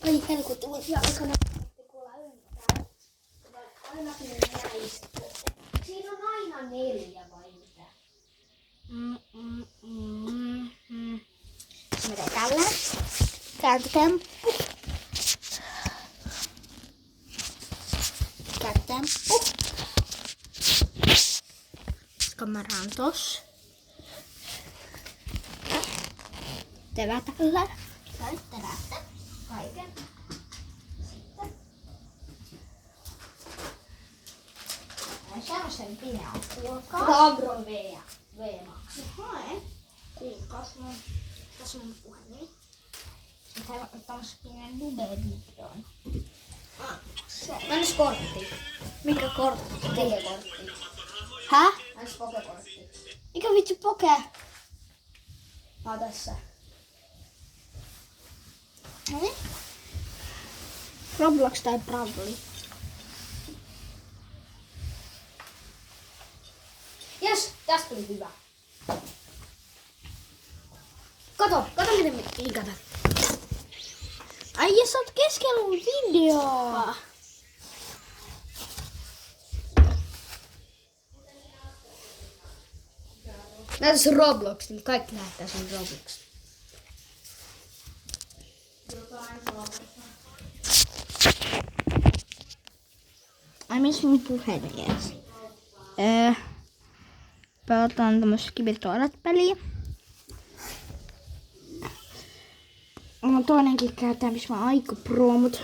Ai helkutti, voisi jalkana kuulla yhtään. Ainakin näistä. Siinä on aina 4 vai mitä? Mitä tällä? Kääntötemppu. Kääntötemppu. Kamera on tossa. Tevätällä. Tevätä. Kaiken. Sitten. Semmoisen pinä on kuulkaa. Agron V-maksu. Hae. Kuulkaas mun. Tässä on mun puhelin. Täällä on taas pienen nube-videon. Annas kortti. Mikä kortti? Pokekortti. Hä? Annas pokekortti. Mikä vitsi poke? Tässä. Hei? Roblox tai Bravely? Jes, tästä tuli hyvä. Kato miten liikata. Ai sä oot keskellä mun videoa. Näytä sun Roblox, niin kaikki näyttää sun Roblox. Ai missä mun puhelin jäs? Pelataan tämmöstä Skibidi-Toilet-peliä. On toinenkin käyttää, missä mä aika pro, mut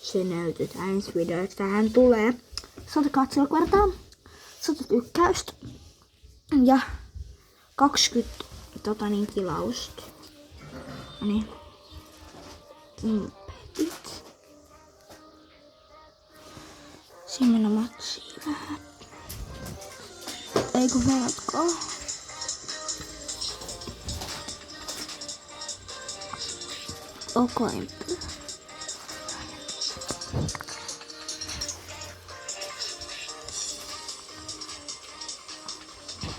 se näytetään ensi videossa. Tähän tulee 100 katselukertaa, 100 tykkäystä ja 20 tilausta. Noniin. Impetit. Siinä mennä matsiin vähän. Eikö velatkaa? Okoimpi.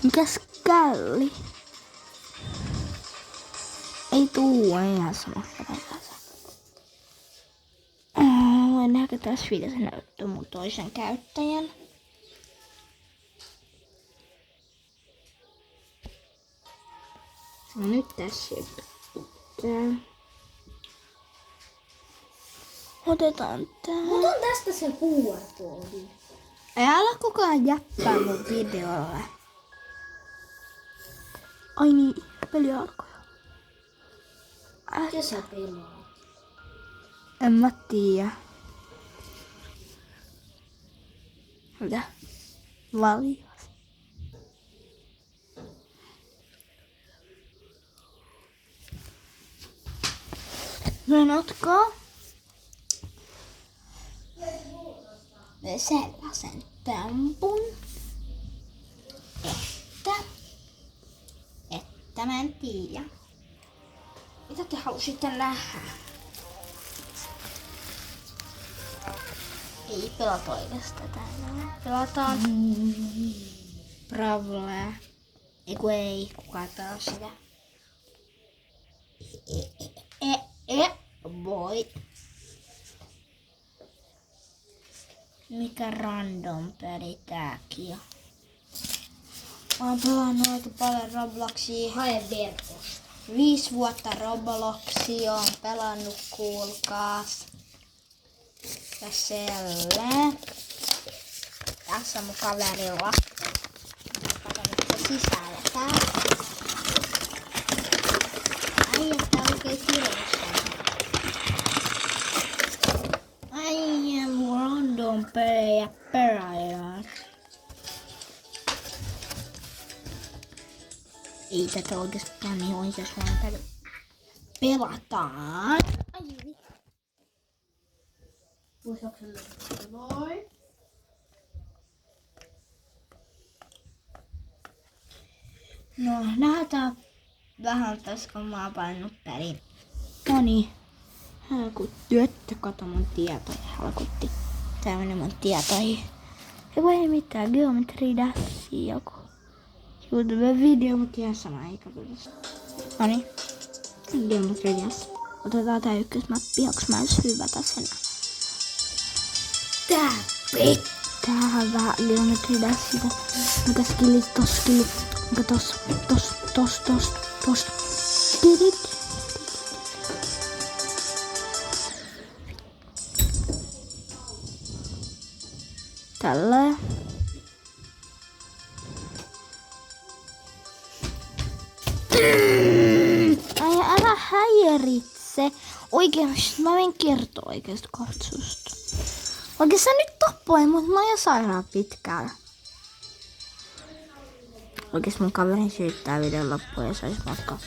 Mikäs källi? Ei tuu, ei ihan samasta paikassa. Voin nähdä tässä videossa näyttää mun toisen käyttäjän. No nyt tässä yritetään. Otetaan tää. Mut on tästä se QR-koodi. Älä koko ajan jäppää mun videolle. Ai niin, peli alkoi. Mitä sä pelaat? En mä tiiä. Mitä? Valio. Menotko? Sellaisen tempun, että mä en tiedä. Mitä te halusitte nähdä? Ei pelata oikeastaan tänään. Pelataan Bravely. Eiku ei, kukaan pelaa sitä. Voi. Mikä random peli tääkin on? Mä oon pelannut aika paljon Robloxia. Hae verkosta. 5 vuotta Robloxia oon pelannut, kuulkaas. Ja selle. Tässä on mun kaverilla. Kato nyt se sisällä tää. Ai että oikein kirossa. Ai random pelejä pelaajat. Ei tätä oikeastaan niin oikeas vaan peli. Pelataan. Ai voi. No nähdään vähän tässä kun mä oon painanut peliin. Noniin. Helkutti, että kato mun tietoja. Helkutti. Tää meni mun tietoihin. Ei mitään, Geometry Dash joku YouTube-video, mutta ihan sama eikä kyllä. Noniin. Geometrias. Otetaan tää ykkösmappi, onks mä edes hyvä tässä enää? Tämähän vähän geometrias siitä. Mikä skillit, tos skillit. Mikä tos. Skillit. Tälleen. Ai älä häiritse. Oikeesti mä en kertoa oikeesti katsusta. Oikeesti nyt tappoi mut mä oon jo sairaan pitkään. Oikeesti mun kaveri syyttää videon loppuun ja sais matkaa.